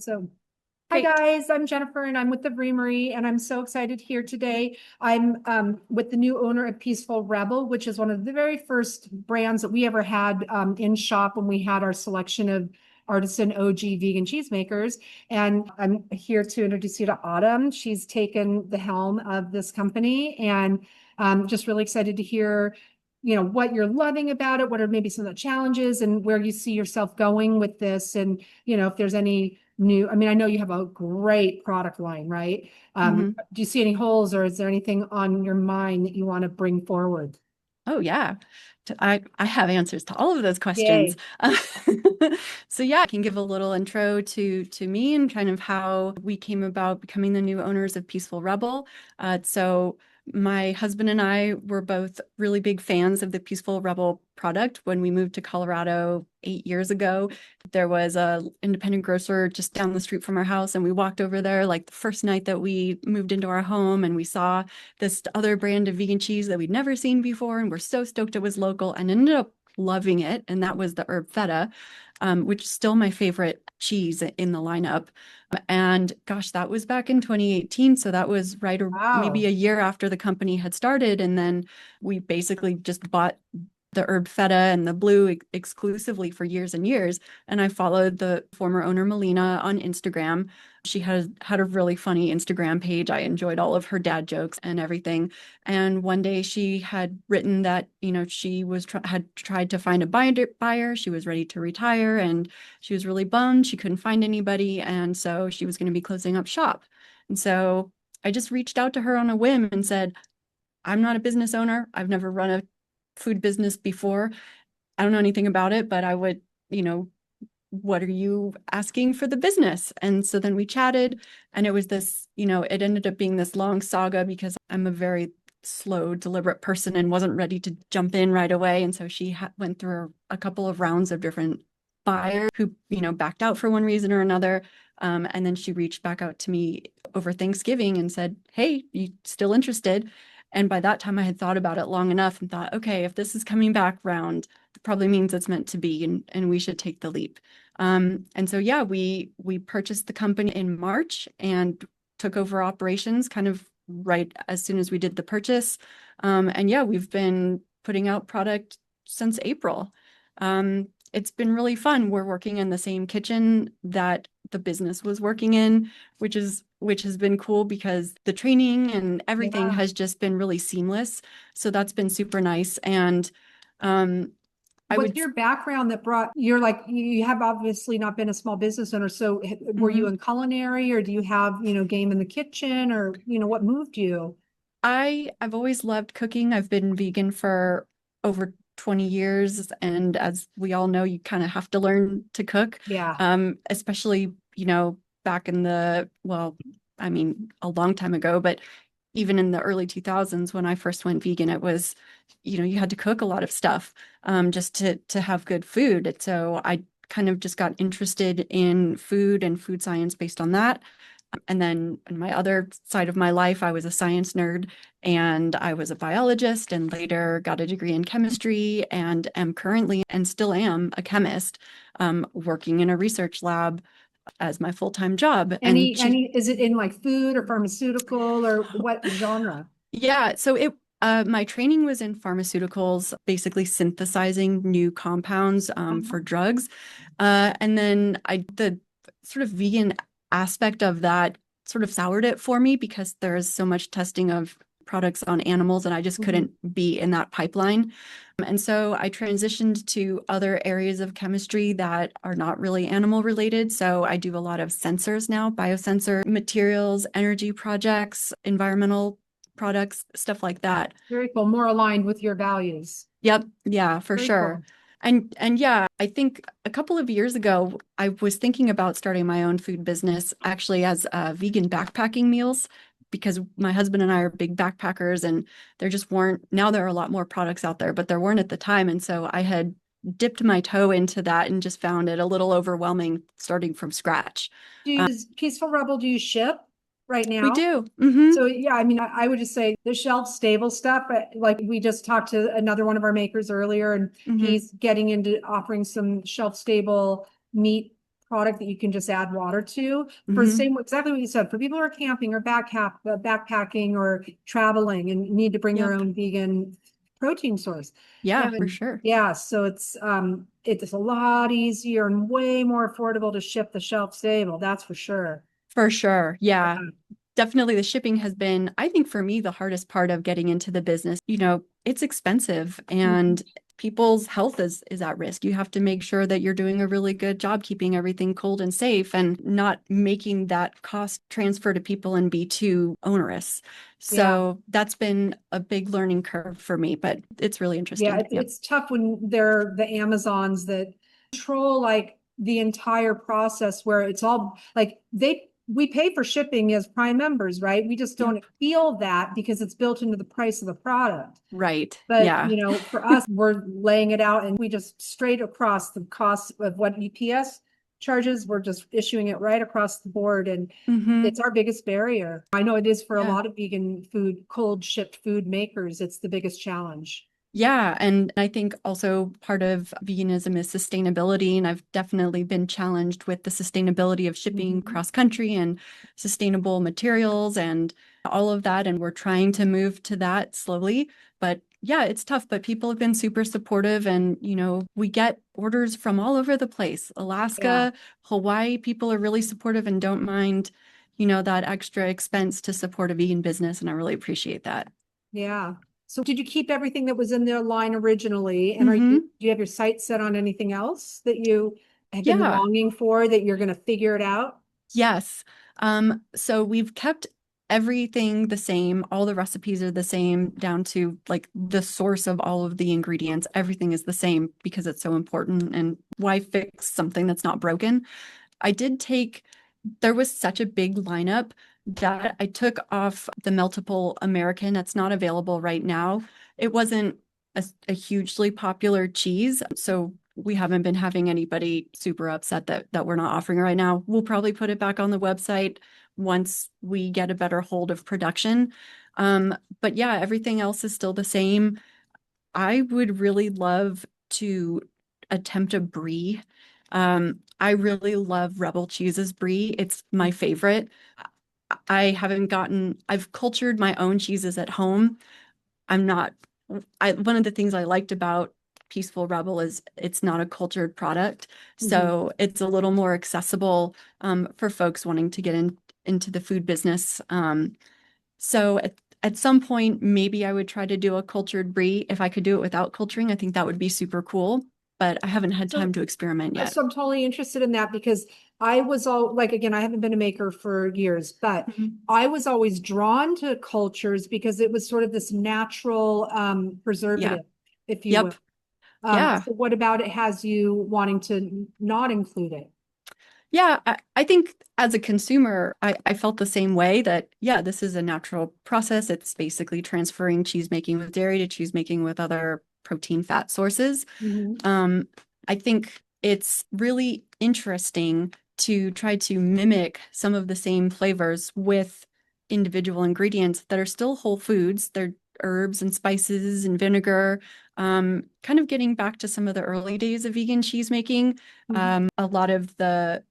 So, hi Great. guys, I'm Jennifer and I'm with the Vreamery and I'm so excited here today. I'm with the new owner of Peaceful Rebel, which is one of the very first brands that we ever had in shop when we had our selection of artisan OG vegan cheesemakers. And I'm here to introduce you to Autumn. She's taken the helm of this company and just really excited to hear, what you're loving about it, what are maybe some of the challenges and where you see yourself going with this. And, if there's any new, I mean, I know you have a great product line, right? hmm Do you see any holes or is there anything on your mind that you want to bring forward? Oh yeah. I have answers to all of those questions. Yay. So yeah, I can give a little intro to me and kind of how we came about becoming the new owners of Peaceful Rebel. So my husband and I were both really big fans of the Peaceful Rebel product when we moved to Colorado 8 years ago. There was a independent grocer just down the street from our house, and we walked over there like the first night that we moved into our home, and we saw this other brand of vegan cheese that we'd never seen before, and we're so stoked it was local and ended up loving it. And that was the herb feta, which is still my favorite cheese in the lineup. And gosh, that was back in 2018. So that was right or maybe Wow. a year after the company had started. And then we basically just bought the herb feta and the blue exclusively for years and years. And I followed the former owner Melina on Instagram. She had a really funny Instagram page. I enjoyed all of her dad jokes and everything. And one day she had written that, she had tried to find a buyer. She was ready to retire and she was really bummed. She couldn't find anybody. And so she was going to be closing up shop. And so I just reached out to her on a whim and said, I'm not a business owner. I've never run a food business before. I don't know anything about it, but I would, what are you asking for the business? And so then we chatted, and it was this, it ended up being this long saga because I'm a very slow, deliberate person and wasn't ready to jump in right away. And so she went through a couple of rounds of different buyers who, backed out for one reason or another. And then she reached back out to me over Thanksgiving and said, "Hey, you still interested?" And by that time, I had thought about it long enough and thought, okay, if this is coming back round, it probably means it's meant to be, and we should take the leap. And so yeah, we purchased the company in March and took over operations kind of right as soon as we did the purchase. And yeah, we've been putting out product since April. It's been really fun. We're working in the same kitchen that the business was working in, which has been cool because the training and everything Yeah. has just been really seamless. So that's been super nice. And um, I What's would. your background that brought you're like you have obviously not been a small business owner. So were you Mhm. in culinary or do you have, game in the kitchen or, what moved you? I've always loved cooking. I've been vegan for over 20 years, and as we all know, you kind of have to learn to cook. Yeah. Especially, back in well, I mean, a long time ago, but even in the early 2000s when I first went vegan, it was, you had to cook a lot of stuff just to have good food. And so I kind of just got interested in food and food science based on that. And then in my other side of my life, I was a science nerd and I was a biologist and later got a degree in chemistry and am currently and still am a chemist working in a research lab as my full-time job. And Is it in like food or pharmaceutical or what genre? yeah, so my training was in pharmaceuticals, basically synthesizing new compounds for drugs. And then the sort of vegan aspect of that sort of soured it for me because there is so much testing of products on animals and I just Mhm. couldn't be in that pipeline. And so I transitioned to other areas of chemistry that are not really animal related. So I do a lot of sensors now, biosensor materials, energy projects, environmental products, stuff like that. Very cool. More aligned with your values. Yep, yeah, for Very sure. cool. And yeah, I think a couple of years ago, I was thinking about starting my own food business actually as vegan backpacking meals because my husband and I are big backpackers and there just weren't, now there are a lot more products out there, but there weren't at the time. And so I had dipped my toe into that and just found it a little overwhelming starting from scratch. Does Peaceful Rebel do you ship right We now? do. So yeah, I mean, I would just say the shelf stable stuff, but like we just talked to another one of our makers earlier, and Hmm. he's getting into offering some shelf stable meat product that you can just add water to. For Mhm. same, exactly what you said, for people who are camping or backpacking or traveling and need to bring their Yep. own vegan protein source. Yeah, for And sure. yeah, so it's a lot easier and way more affordable to ship the shelf stable, that's for sure. For sure. Yeah. Yeah. Definitely the shipping has been, I think for me, the hardest part of getting into the business. It's expensive and people's health is at risk. You have to make sure that you're doing a really good job keeping everything cold and safe and not making that cost transfer to people and be too onerous. Yeah. So that's been a big learning curve for me, but it's really Yeah, interesting. Yep. it's tough when they're the Amazons that control like the entire process where it's all like we pay for shipping as Prime members, right? We just don't Yep. feel that because it's built into the price of the product. Right. But Yeah. for us, we're laying it out and we just straight across the cost of what UPS charges, we're just issuing it right across the board. And Hmm. it's our biggest barrier. I know it is for a Yeah. lot of vegan food, cold shipped food makers. It's the biggest challenge. Yeah, and I think also part of veganism is sustainability, and I've definitely been challenged with the sustainability of shipping Mhm. cross country and sustainable materials and all of that. And we're trying to move to that slowly. But yeah, it's tough, but people have been super supportive and, we get orders from all over the place. Yeah, Alaska, Hawaii, people are really supportive and don't mind, that extra expense to support a vegan business, and I really appreciate that. yeah. So did you keep everything that was in their line originally? And do Hmm. you have your sights set on anything else that you have been Yeah. longing for that you're going to figure it out? Yes. So we've kept everything the same. All the recipes are the same down to like the source of all of the ingredients. Everything is the same because it's so important. And why fix something that's not broken? I did take, there was such a big lineup that I took off the Meltable American that's not available right now. It wasn't a hugely popular cheese, so we haven't been having anybody super upset that we're not offering it right now. We'll probably put it back on the website once we get a better hold of production. But yeah, everything else is still the same. I would really love to attempt a brie. I really love Rebel Cheese's brie. It's my favorite. I've cultured my own cheeses at home. I'm not, one of the things I liked about Peaceful Rebel is it's not a cultured product. Mhm. So it's a little more accessible for folks wanting to get into the food business. So at some point, maybe I would try to do a cultured brie. If I could do it without culturing, I think that would be super cool. But I haven't had So time to experiment yet. So I'm totally interested in that because I was all like, again, I haven't been a maker for years, but Mhm. I was always drawn to cultures because it was sort of this natural Yeah. preservative, if you will. Yep. Yeah. So what about it has you wanting to not include it? Yeah. I think as a consumer, I felt the same way that, yeah, this is a natural process. It's basically transferring cheese making with dairy to cheese making with other protein fat sources. Mhm. Um, I think it's really interesting to try to mimic some of the same flavors with individual ingredients that are still whole foods. They're herbs and spices and vinegar. Kind of getting back to some of the early days of vegan cheese making. Mhm. A lot of the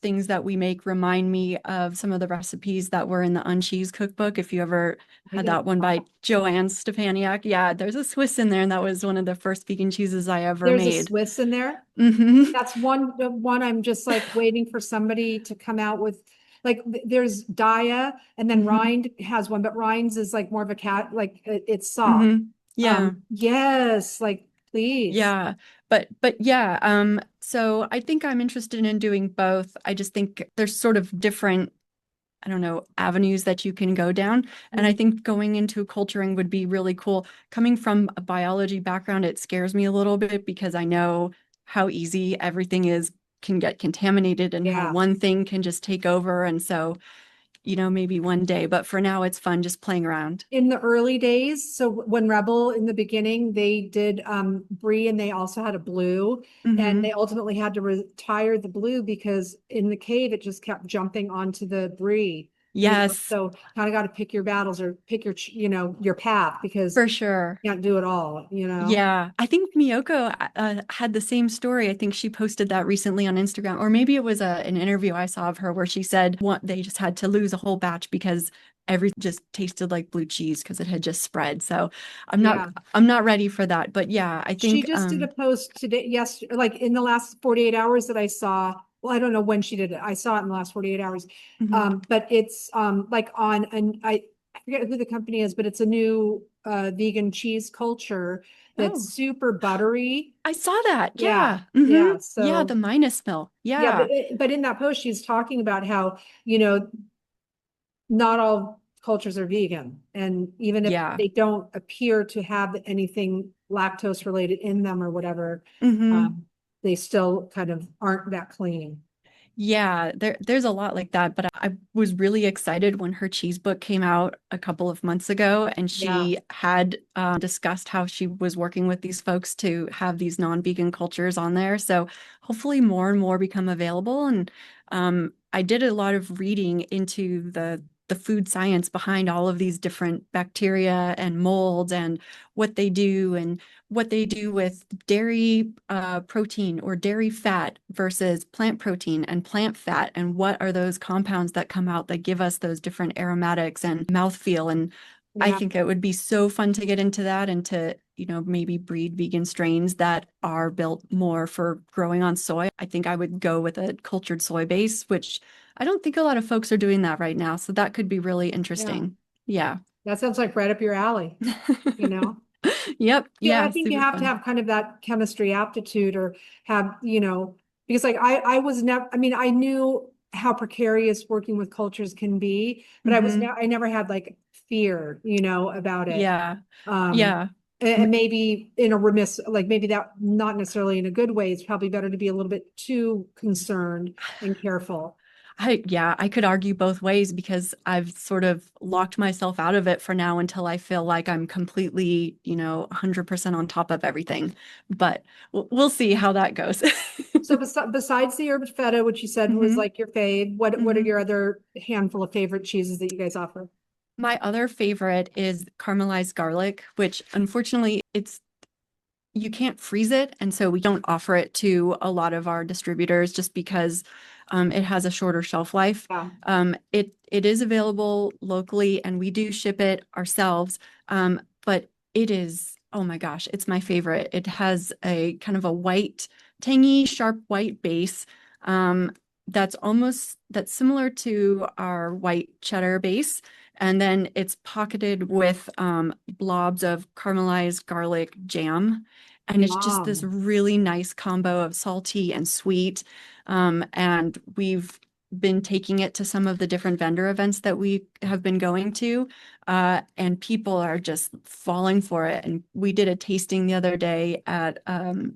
things that we make remind me of some of the recipes that were in the Uncheese cookbook. If you ever I had did. that one by Joanne Stefaniak. Yeah, there's a Swiss in there, and that was one of the first vegan cheeses I ever There's a made. Swiss in there. Hmm. That's one I'm just like waiting for somebody to come out with. Like there's Daya and then Hmm. Rind has one, but Rind's is like more of a cat, like it's soft. Hmm. Yeah. Yes, like please. Yeah. But yeah, so I think I'm interested in doing both. I just think there's sort of different, I don't know, avenues that you can go down. And I Mhm. think going into culturing would be really cool. Coming from a biology background, it scares me a little bit because I know how easy everything can get contaminated and how Yeah. one thing can just take over. And so, maybe one day, but for now it's fun just playing around. In the early days, so when Rebel in the beginning, they did Brie and they also had a blue. And they Hmm. ultimately had to retire the blue because in the cave it just kept jumping onto the Brie. Yes, So kind of got to pick your battles or pick your, your path because for sure. you can't do it all. Yeah, I think Miyoko had the same story. I think she posted that recently on Instagram, or maybe it was an interview I saw of her where she said they just had to lose a whole batch because every just tasted like blue cheese because it had just spread. So I'm not Yeah. I'm not ready for that. But yeah, I She think just did a post today, like in the last 48 hours that I saw. Well, I don't know when she did it. I saw it in the last 48 hours. mhm. But it's like on an I forget who the company is, but it's a new vegan cheese culture that's Oh, super buttery. I saw that. Yeah, Yeah. Hmm. yeah. Yeah, the So minus mill. yeah, Yeah. but in that post, she's talking about how, you know, not all cultures are vegan. And even if Yeah. they don't appear to have anything lactose related in them or whatever, Hmm. um, they still kind of aren't that clean. Yeah, there's a lot like that, but I was really excited when her cheese book came out a couple of months ago, and Yeah, she had discussed how she was working with these folks to have these non-vegan cultures on there. So hopefully more and more become available. And I did a lot of reading into the food science behind all of these different bacteria and molds and what they do and what they do with dairy protein or dairy fat versus plant protein and plant fat, and what are those compounds that come out that give us those different aromatics and mouthfeel. And I yeah, think it would be so fun to get into that and to, maybe breed vegan strains that are built more for growing on soy. I think I would go with a cultured soy base, which I don't think a lot of folks are doing that right now. So that could be really yeah. interesting. Yeah. That sounds like right up your alley, you know? Yep. Yeah, Yeah. I think you Super have to fun. have kind of that chemistry aptitude or have, because like I was never, I mean, I knew how precarious working with cultures can be, but Hmm. I never had like fear, about it. Yeah. Um, Yeah. and maybe in a remiss, like maybe that not necessarily in a good way. It's probably better to be a little bit too concerned and careful. I could argue both ways because I've sort of locked myself out of it for now until I feel like I'm completely, 100% on top of everything. But we'll see how that goes. So besides the herb feta, which you said was Hmm. like your fave, what are Hmm. your other handful of favorite cheeses that you guys offer? My other favorite is caramelized garlic, which unfortunately you can't freeze it, and so we don't offer it to a lot of our distributors just because it has a shorter shelf life. Yeah. It is available locally, and we do ship it ourselves. But it is, oh my gosh, it's my favorite. It has a kind of a white, tangy, sharp white base. That's similar to our white cheddar base. And then it's pocketed with blobs of caramelized garlic jam, and it's just this Yum. really nice combo of salty and sweet. And we've been taking it to some of the different vendor events that we have been going to, and people are just falling for it. And we did a tasting the other day at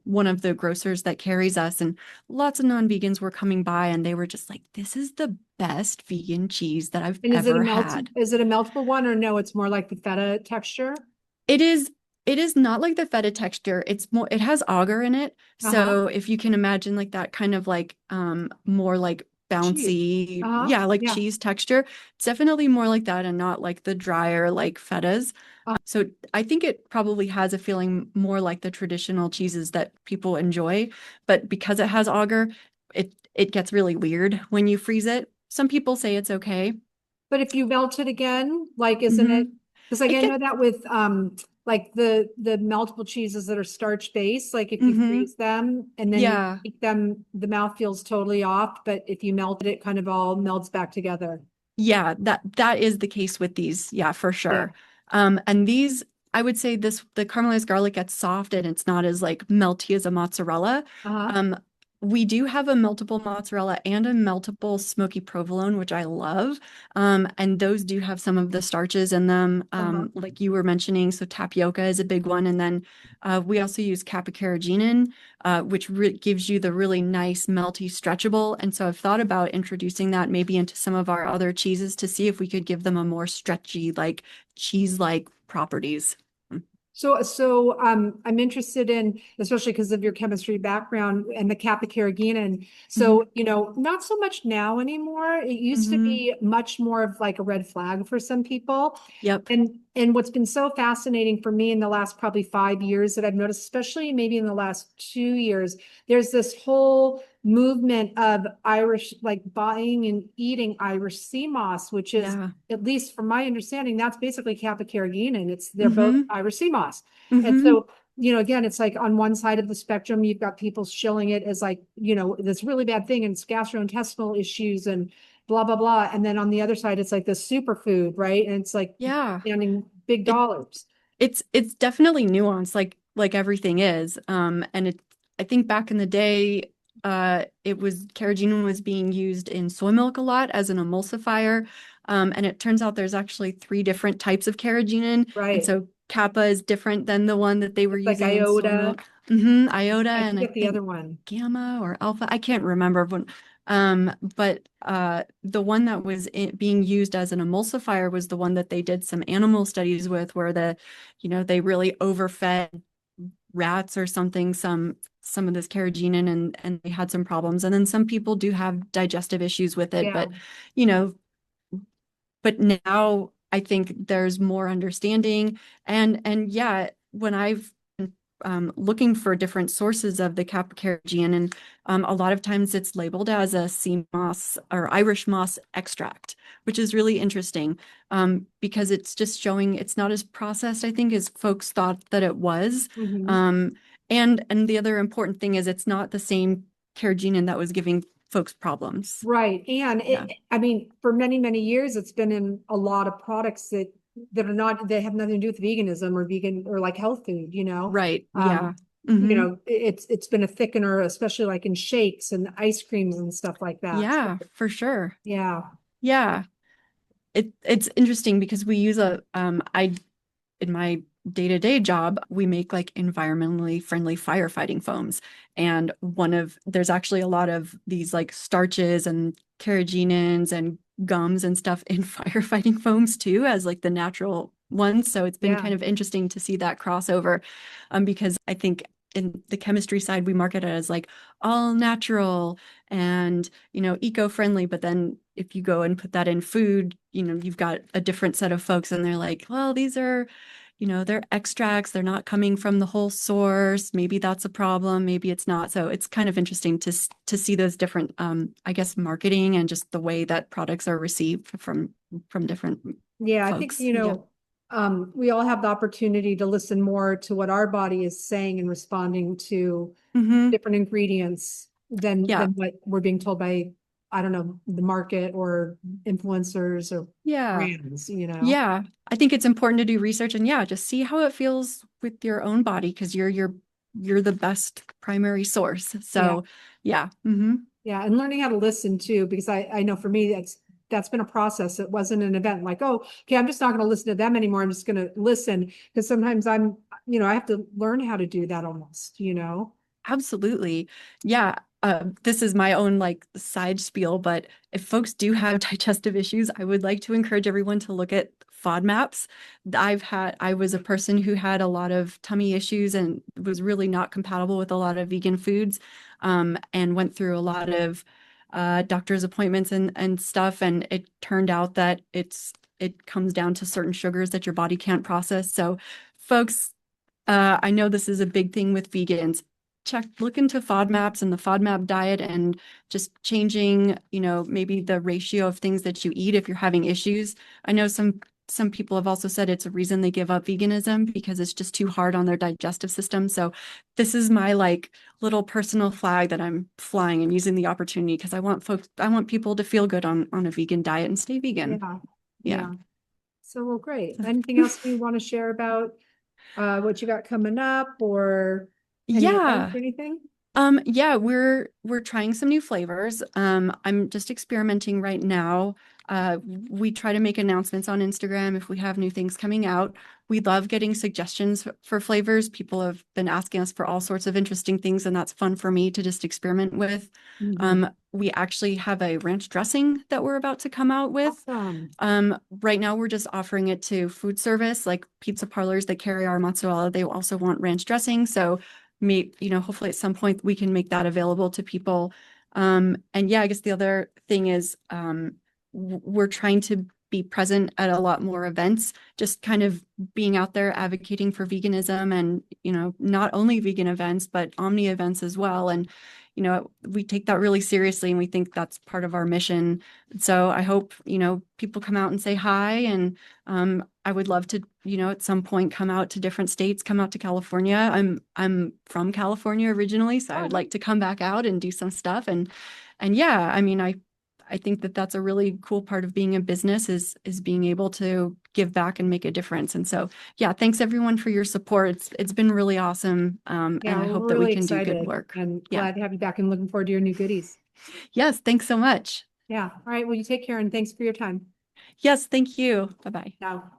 one of the grocers that carries us, and lots of non-vegans were coming by, and they were just like, "This is the best vegan cheese that I've And ever had." is it a meltable one or no, it's more like the feta texture? It is it is not like the feta texture. It has agar in it. Uh-huh. So if you can imagine like that kind of like more like Cheese. bouncy, Uh-huh. yeah, like Yeah. cheese texture. It's definitely more like that and not like the drier like fetas. So I think it probably has a feeling more like the traditional cheeses that people enjoy, but because it has agar, it gets really weird when you freeze it. Some people say it's okay. But if you melt it again, like, isn't it? Hmm. Because like It I know gets that with like the multiple cheeses that are starch based, like if you hmm freeze them and then you yeah. eat them, the mouth feels totally off. But if you melt it, it kind of all melts back together. Yeah, that is the case with these. Yeah, for Yeah. sure. And these, I would say the caramelized garlic gets soft and it's not as like melty as a mozzarella. Uh-huh. Um, we do have a meltable mozzarella and a meltable smoky provolone, which I love. And those do have some of the starches in them, Uh-huh. like you were mentioning. So tapioca is a big one, and then we also use capicaraginin, which gives you the really nice, melty, stretchable. And so I've thought about introducing that maybe into some of our other cheeses to see if we could give them a more stretchy, like cheese-like properties. I'm interested in, especially because of your chemistry background and the kappa carageenan. Mhm. So, not so much now anymore. It used to Mhm. be much more of like a red flag for some people. Yep. And what's been so fascinating for me in the last probably 5 years that I've noticed, especially maybe in the last 2 years, there's this whole movement of Irish, like buying and eating Irish sea moss, which is, Yeah. at least from my understanding, that's basically kappa carageenan. They're both Mhm. Irish sea moss. And Mhm. so, again, it's like on one side of the spectrum, you've got people shilling it as like, this really bad thing and it's gastrointestinal issues and blah, blah, blah. And then on the other side, it's like this superfood, right? And it's like Yeah. demanding big It dollars. it's definitely nuanced, like everything is. And I think back in the day, it was carrageenan was being used in soy milk a lot as an emulsifier. And it turns out there's actually three different types of carrageenan. And Right. so kappa is different than the one that they were It's like using in soy iota. milk. Iota, I and I forget the think other one. gamma or alpha. I can't remember when. But the one that was being used as an emulsifier was the one that they did some animal studies with, where they really overfed rats or something, some of this carrageenan, and they had some problems. And then some people do have digestive issues with it, Yeah. you know, but now I think there's more understanding. And yeah, when I've been looking for different sources of the kappa carrageenan, and a lot of times it's labeled as a sea moss or Irish moss extract, which is really interesting, because it's just showing it's not as processed, I think, as folks thought that it was. Mhm. Um, and the other important thing is it's not the same carrageenan that was giving folks problems. Right. And Yeah. I mean, for many, many years, it's been in a lot of products that are not, that have nothing to do with veganism or vegan or like health food, Right. Um, Yeah. Hmm. it's been a thickener, especially like in shakes and ice creams and stuff like that. So, Yeah, for sure. yeah. Yeah. It's interesting because we use in my day-to-day job, we make like environmentally friendly firefighting foams. And there's actually a lot of these like starches and carrageenans and gums and stuff in firefighting foams too, as like the natural ones. So it's been Yeah. kind of interesting to see that crossover, because I think in the chemistry side, we market it as like all natural and, eco-friendly. But then if you go and put that in food, you've got a different set of folks and they're like, well, these are they're extracts, they're not coming from the whole source. Maybe that's a problem, maybe it's not. So it's kind of interesting to see those different, I guess, marketing and just the way that products are received from different Yeah. I think, folks. Yeah. we all have the opportunity to listen more to what our body is saying and responding to Hmm. different ingredients Yeah. than what we're being told by, I don't know, the market or influencers or Yeah. brands. Yeah. I think it's important to do research and yeah, just see how it feels with your own body because you're the best primary source. Yeah. So yeah. Hmm. Yeah. And learning how to listen too, because I know for me, that's been a process. It wasn't an event like, oh, okay, I'm just not going to listen to them anymore. I'm just going to listen because sometimes I have to learn how to do that almost. Absolutely. Yeah. This is my own like side spiel, but if folks do have digestive issues, I would like to encourage everyone to look at FODMAPs. I was a person who had a lot of tummy issues and was really not compatible with a lot of vegan foods, and went through a lot of doctor's appointments and stuff. And it turned out that it comes down to certain sugars that your body can't process. So folks, I know this is a big thing with vegans. Look into FODMAPs and the FODMAP diet and just changing, maybe the ratio of things that you eat if you're having issues. I know some people have also said it's a reason they give up veganism because it's just too hard on their digestive system. So this is my like little personal flag that I'm flying and using the opportunity because I want people to feel good on a vegan diet and stay vegan. Yeah. Yeah. Yeah. So, well, great. Anything else you want to share about what you got coming up or any events Yeah. or anything? Yeah, we're trying some new flavors. I'm just experimenting right now. We try to make announcements on Instagram if we have new things coming out. We love getting suggestions for flavors. People have been asking us for all sorts of interesting things, and that's fun for me to just experiment with. We actually have a ranch dressing that we're about to come out with. Awesome. Right now we're just offering it to food service, like pizza parlors that carry our mozzarella. They also want ranch dressing. So hopefully at some point we can make that available to people. And yeah, I guess the other thing is we're trying to be present at a lot more events, just kind of being out there advocating for veganism and, not only vegan events, but omni events as well. And, we take that really seriously and we think that's part of our mission. So I hope, people come out and say hi. And I would love to, at some point come out to different states, come out to California. I'm from California originally, so I would like to come back out and do some stuff. And yeah, I mean, I think that that's a really cool part of being a business is being able to give back and make a difference. And so, yeah, thanks everyone for your support. It's been really awesome. And Yeah, I we're hope that we really can do good excited work. and Yeah. glad to have you back and looking forward to your new goodies. Yes, thanks so much. Yeah. All right. Well, you take care and thanks for your time. Yes, thank you. Bye-bye. Ciao.